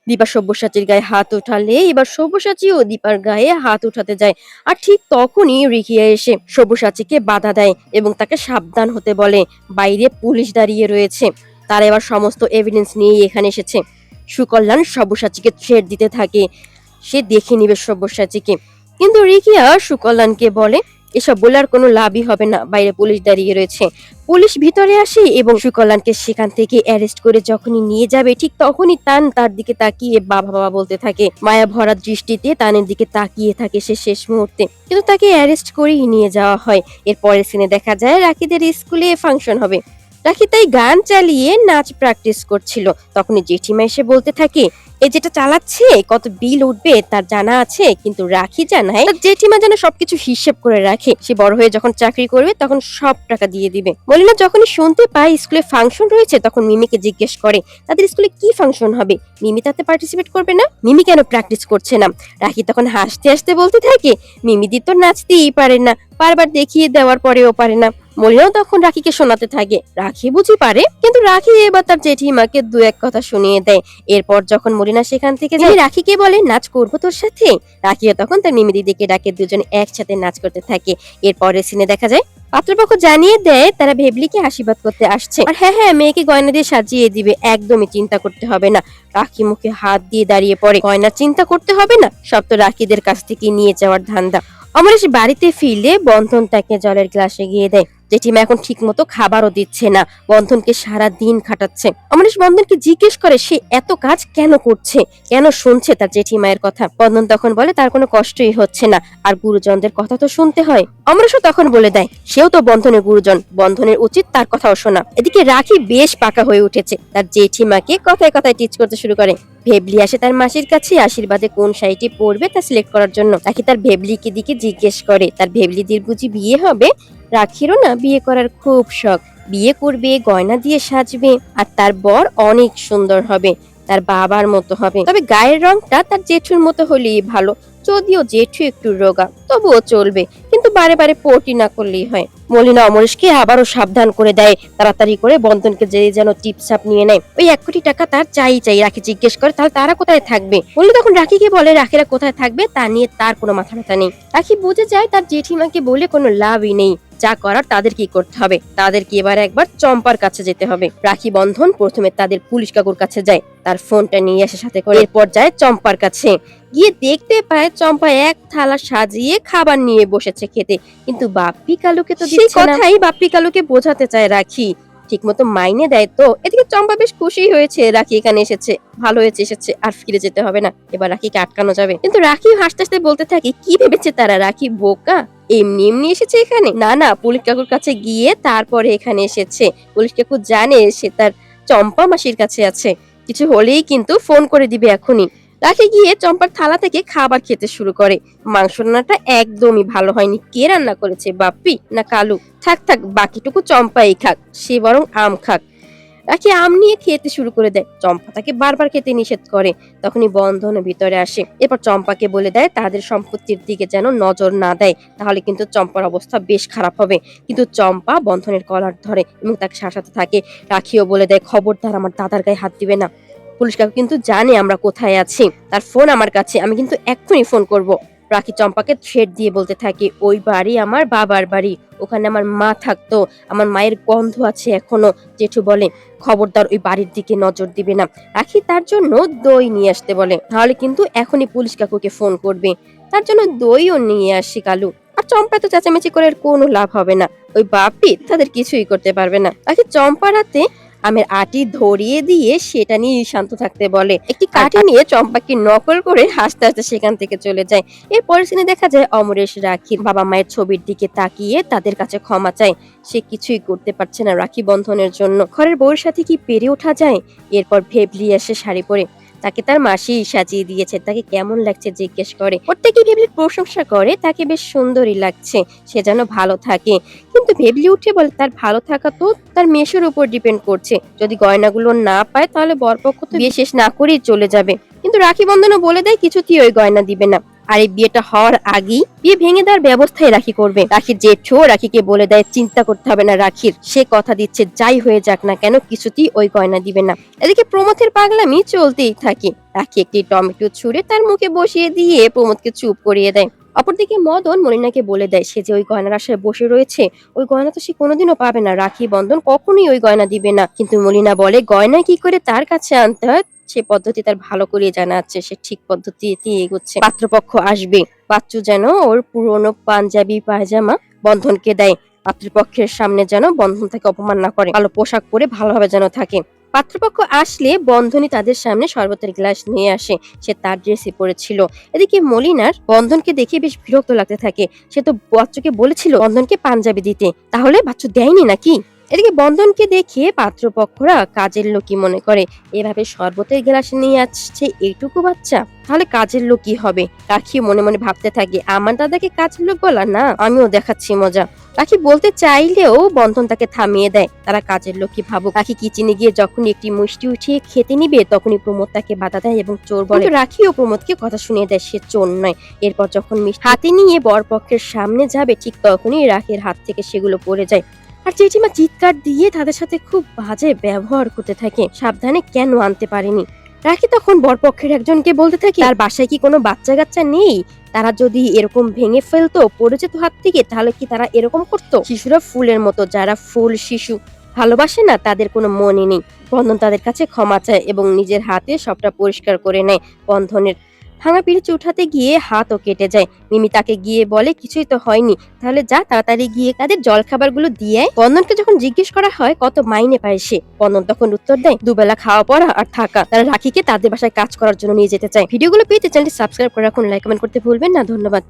দীপা সব্যসাচীর গায়ে হাত উঠালে এবার সব্যসাচীও দীপার গায়ে হাত উঠাতে যায়। আর ঠিক তখনই রিকিয়া এসে সব্যসাচীকে বাধা দেয় এবং তাকে সাবধান হতে বলে। বাইরে পুলিশ দাঁড়িয়ে রয়েছে, তারা এবার সমস্ত এভিডেন্স নিয়ে এখানে এসেছে। সুকল্যাণ সব্যসাচীকে থ্রেট দিতে থাকে, সে দেখে নিবে সব্যসাচীকে। কিন্তু রিকিয়া সুকল্যাণকে বলে এসব বলে আর কোনো লাভই হবে না, বাইরে পুলিশ দাঁড়িয়ে রয়েছে। পুলিশ ভিতরে আসে এবং সুকল্যাণকে সেখান থেকে অ্যারেস্ট করে যখনই নিয়ে যাবে ঠিক তখনই তান তার দিকে তাকিয়ে বাবা বাবা বলতে থাকে। মায়া ভরা দৃষ্টিতে তানের দিকে তাকিয়ে থাকে সে শেষ মুহূর্তে, কিন্তু তাকে অ্যারেস্ট করেই নিয়ে যাওয়া হয়। এরপরের সিনে দেখা যায় রাখিদের স্কুলে ফাংশন হবে। রাখি তাই গান চালিয়ে নাচ প্র্যাকটিস করছিল। তখনই জেঠিমা এসে বলতে থাকে এই যেটা চালাচ্ছে কত বিল উঠবে তার জানা আছে, কিন্তু রাখি জানায় তার জেঠিমা যেন সবকিছু হিসেব করে রাখে, সে বড় হয়ে যখন চাকরি করবে তখন সব টাকা দিয়ে দিবে। মলিনা যখনই শুনতে পায় স্কুলে ফাংশন রয়েছে তখন মিমিকে জিজ্ঞেস করে তাদের স্কুলে কি ফাংশন হবে, মিমি তাতে পার্টিসিপেট করবে না, মিমি কেন প্র্যাকটিস করছে না। রাখি তখন হাসতে হাসতে বলতে থাকে মিমিদি তো নাচতেই পারে না, বারবার দেখিয়ে দেওয়ার পরেও পারে না। মলিনাও তখন রাখিকে শোনাতে থাকে রাখি বুঝি পারে, কিন্তু রাখি এবার তার জেঠিমাকে দু এক কথা শুনিয়ে দেয়। এরপর যখন মলিনা সেখান থেকে যায় রাখিকে বলে নাচ করবো তোর সাথে। রাখিও তখন তার মিমি দিদিকে ডাকে, দুজন একসাথে নাচ করতে থাকে। এরপরের সিনে দেখা যায় পাত্রপক্ষ জানিয়ে দেয় তারা ভেবলিকে আশীর্বাদ করতে আসছে, আর হ্যাঁ হ্যাঁ মেয়েকে গয়না দিয়ে সাজিয়ে দিবে, একদমই চিন্তা করতে হবে না। রাখি মুখে হাত দিয়ে দাঁড়িয়ে পড়ে, গয়না চিন্তা করতে হবে না, সব তো রাখিদের কাছ থেকে নিয়ে যাওয়ার ধান্দা। অমরেশ বাড়িতে ফিরলে বন্ধন তাকে জলের গ্লাসে গিয়ে দেয়। জেঠিমা এখন ঠিক মতো খাবারও দিচ্ছে না, বন্ধনকে সারা দিন খাটাচ্ছে। অমরেশ বন্ধনকে জিজ্ঞেস করে সে এত কাজ কেন করছে, কেন শুনছে তার জেঠিমায়ের কথা। বন্ধন তখন বলে তার কোনো কষ্টই হচ্ছে না, আর গুরুজনদের কথা তো শুনতে হয়। অমরেশও তখন বলে দেয় সেও তো বন্ধনের গুরুজন, বন্ধনের উচিত তার কথাও শোনা। এদিকে রাখি বেশ পাকা হয়ে উঠেছে, তার জেঠিমাকে কথায় কথায় টিচ করতে শুরু করে। ভেবলি আসে তার মাসির কাছে আশীর্বাদে কোন শাড়িটি পরবে তা সিলেক্ট করার জন্য। রাখি তার ভেবলিকে দিকে জিজ্ঞেস করে তার ভেবলিদের বুঝি বিয়ে হবে। রাখিরও না বিয়ে করার খুব শখ, বিয়ে করবে, গয়না দিয়ে সাজবে, আর তার বর অনেক সুন্দর হবে, তার বাবার মতো হবে, তবে গায়ের রংটা তার জেঠুর মতো হলেই ভালো, যদিও জেঠু একটু রোগা তবুও চলবে, কিন্তু বারে বারে পটি না করলেই হয়। মলিনা অমরেশকে আবারও সাবধান করে দেয় তাড়াতাড়ি করে বন্ধনকে যে যেন টিপসাপ নিয়ে নেয়। ওই 1 কোটি টাকা তার চাই। রাখি জিজ্ঞেস করে তাহলে তারা কোথায় থাকবে। মলিনা তখন রাখিকে বলে রাখিরা কোথায় থাকবে তা নিয়ে তার কোনো মাথা ব্যথা নেই। রাখি বুঝে যায় তার জেঠিমাকে বলে কোনো লাভই নেই, যা করার তাদের কি করতে হবে, তাদেরকে এবার একবার চম্পার কাছে যেতে হবে। রাখি বন্ধন প্রথমে তাদের পুলিশ কাকুর কাছে যায়, তার ফোনটা নিয়ে আসে সাথে করে। এরপর যায় চম্পার কাছে, গিয়ে দেখতে পায় চম্পা এক থালা সাজিয়ে খাবার নিয়ে বসেছে খেতে, কিন্তু বাপ্পি কালুকে তো দিচ্ছে না। কথাই বাপ্পি কালুকে বোঝাতে চায় রাখি, ঠিক মতো মাইনে দেয় তো। এদিকে চম্পা বেশ খুশি হয়েছে রাখি এখানে এসেছে, ভালো হয়েছে এসেছে, আর ফিরে যেতে হবে না, এবার রাখিকে আটকানো যাবে। কিন্তু রাখি হাসতে হাসতে বলতে থাকে কি ভেবেছে তারা রাখি বোকা, এমনি এমনি এসেছে এখানে, না না পুলিশ কাকুর কাছে গিয়ে তারপরে এখানে এসেছে। পুলিশ কাকু জানে সে তার চম্পা মাসির কাছে আছে, কিছু হলেই কিন্তু ফোন করে দিবে এখনই। রাখি গিয়ে চম্পার থালা থেকে খাবার খেতে শুরু করে। মাংস রান্নাটা একদমই ভালো হয়নি, কে রান্না করেছে বাপ্পি না কালু, থাক থাক বাকিটুকু চম্পাই খাক, সে বরং আম খাক। রাখি আম নিয়ে খেতে শুরু করে দেয়, চম্পা তাকে বারবার খেতে নিষেধ করে। তখনই বন্ধন ভিতরে আসে, এরপর চম্পাকে বলে দেয় তাদের সম্পত্তির দিকে যেন নজর না দেয়, তাহলে কিন্তু চম্পার অবস্থা বেশ খারাপ হবে। কিন্তু চম্পা বন্ধনের কলার ধরে এবং তাকে শাসাতে থাকে। রাখিও বলে দেয় খবরদার আমার দাদার গায়ে হাত দিবে না, পুলিশ কাকু কিন্তু জানে আমরা কোথায় আছি, তার ফোন আমার কাছে, আমি কিন্তু এক্ষুনি ফোন করব। রাখি চম্পাকে থ্রেট দিয়ে বলতে থাকে ওই বাড়ি আমার বাবার বাড়ি, ওখানে আমার মা থাকতো, আমার মায়ের গন্ধ আছে এখনো। জেঠু বলে খবরদার ওই বাড়ির দিকে নজর দিবে না। রাখি তার জন্য দই নিয়ে আসতে বলে, তাহলে কিন্তু এখনই পুলিশ কাকুকে ফোন করবে। তার জন্য দইও নিয়ে আসি কালু। আর চম্পা তো চেঁচামেচি করে কোনো লাভ হবে না, ওই বাপি তাদের কিছুই করতে পারবে না। রাখি চম্পা রাতে আমের আটি ধরিয়ে দিয়ে সেটা নিয়ে শান্ত থাকতে বলে। একটি কাঠি নিয়ে চম্পাকে নকল করে হাসতে হাসতে সেখান থেকে চলে যায়। এরপর সিনে দেখা যায় অমরেশ রাখির বাবা মায়ের ছবির দিকে তাকিয়ে তাদের কাছে ক্ষমা চায়, সে কিছুই করতে পারছে না রাখি বন্ধনের জন্য। ঘরের বউয়ের সাথে কি পেরে ওঠা যায়। এরপর ভেবলি এসে শাড়ি পরে, তাকে তার মাসি সাজিয়ে দিয়েছে, তাকে কেমন লাগছে জিজ্ঞেস করে। প্রত্যেকে ভেবলির প্রশংসা করে, তাকে বেশ সুন্দরী লাগছে, সে যেন ভালো থাকে। কিন্তু ভেবলি উঠে বলে তার ভালো থাকা তো তার মেশের উপর ডিপেন্ড করছে, যদি গয়নাগুলো না পায় তাহলে বরপক্ষ তো বিয়ে শেষ না করেই চলে যাবে। কিন্তু রাখি বন্ধনও বলে দেয় কিছুতেই ওই গয়না দিবে না। আর এই বিয়েটা হওয়ার আগেই বিয়ে ভেঙে দেওয়ার ব্যবস্থাই রাখি করবে। রাখির জেঠু রাখিকে বলে দেয় চিন্তা করতে হবে না রাখির, সে কথা দিচ্ছে যাই হয়ে যাক না কেন কিছুতেই ওই গয়না দিবে না। এদিকে প্রমথের পাগলামি চলতেই থাকে। রাখি একটি টমেটো ছুঁড়ে তার মুখে বসিয়ে দিয়ে প্রমথকে চুপ করিয়ে দেয়। অপরদিকে মদন মলিনাকে বলে দেয় সে যে ওই গয়নার আশায় বসে রয়েছে, ওই গয়না তো সে কোনোদিনও পাবে না, রাখি বন্ধন কখনোই ওই গয়না দিবে না। কিন্তু মলিনা বলে গয়না কি করে তার কাছে আনতে হয় সে পদ্ধতি তার ভালো করে জানা আছে, সে ঠিক পদ্ধতিতে এগোচ্ছে। পাত্রপক্ষ আসবে, বাচ্চু যেন ওর পুরনো পাঞ্জাবি পায়জামা বন্ধনকে দেয়। পাত্রপক্ষের সামনে যেন বন্ধন তাকে অপমান না করে, ভালো পোশাক পরে ভালোভাবে যেন থাকে। পাত্রপক্ষ আসলে বন্ধনী তাদের সামনে শরবতের গ্লাস নিয়ে আসে, সে তার ড্রেসে পরেছিল। এদিকে মলিনার বন্ধনকে দেখে বেশ বিরক্ত লাগতে থাকে, সে তো বাচ্চুকে বলেছিল বন্ধনকে পাঞ্জাবি দিতে, তাহলে বাচ্চু দেয়নি নাকি? এদিকে বন্ধনকে দেখে পাত্রপক্ষরা কাজের লোকই মনে করে, এভাবে শরবতের গ্লাস নিয়ে আসছে এইটুকু বাচ্চা, তাহলে কাজের লোক কি হবে? রাখি মনে মনে ভাবতে থাকে আমার দাদাকে কাজের লোক বলা না, আমিও দেখাচ্ছি মজা। রাখি বলতে চাইলেও বন্ধন তাকে থামিয়ে দেয়, তারা কাজের লোকই ভাবুক। রাখি কিচেনে গিয়ে যখনই একটি মিষ্টি উঠিয়ে খেতে নিবে তখনই প্রমোদ তাকে বাধা দেয় এবং চোর বলে। রাখি ও প্রমোদকে কথা শুনিয়ে দেয় সে চোর নয়। এরপর যখন মিষ্টি হাতে নিয়ে বরপক্ষের সামনে যাবে ঠিক তখনই রাখির হাত থেকে সেগুলো পড়ে যায়। আর জেঠিমা চিৎকার দিয়ে তাদের সাথে খুব বাজে ব্যবহার করতে থাকে, সাবধানে কেন আনতে পারেনি। রাখি তখন বরপক্ষের একজনকে বলতে থাকে তার বাসায় কি কোনো বাচ্চা কাচ্চা নেই, তারা যদি এরকম ভেঙে ফেলতো পড়ে যেত হাত থেকে তাহলে কি তারা এরকম করতো? শিশুরা ফুলের মতো, যারা ফুল শিশু ভালোবাসে না তাদের কোনো মনে নেই। বন্ধন তাদের কাছে ক্ষমা চায় এবং নিজের হাতে সবটা পরিষ্কার করে নেয়। বন্ধনের ভাঙা পিরিচ উঠাতে গিয়ে হাতও কেটে যায়। মিমি তাকে গিয়ে বলে কিছুই তো হয়নি, তাহলে যা তাড়াতাড়ি গিয়ে তাদের জলখাবার গুলো দিয়ে আয়। বন্ধনকে যখন জিজ্ঞেস করা হয় কত মাইনে পায় সে, বন্ধন তখন উত্তর দেয় দুবেলা খাওয়া পড়া আর থাকা। তারা রাখিকে তাদের বাসায় কাজ করার জন্য নিয়ে যেতে চায়। ভিডিওগুলো পেতে চ্যানেলটি সাবস্ক্রাইব করে রাখুন, লাইক কমেন্ট করতে ভুলবেন না। ধন্যবাদ।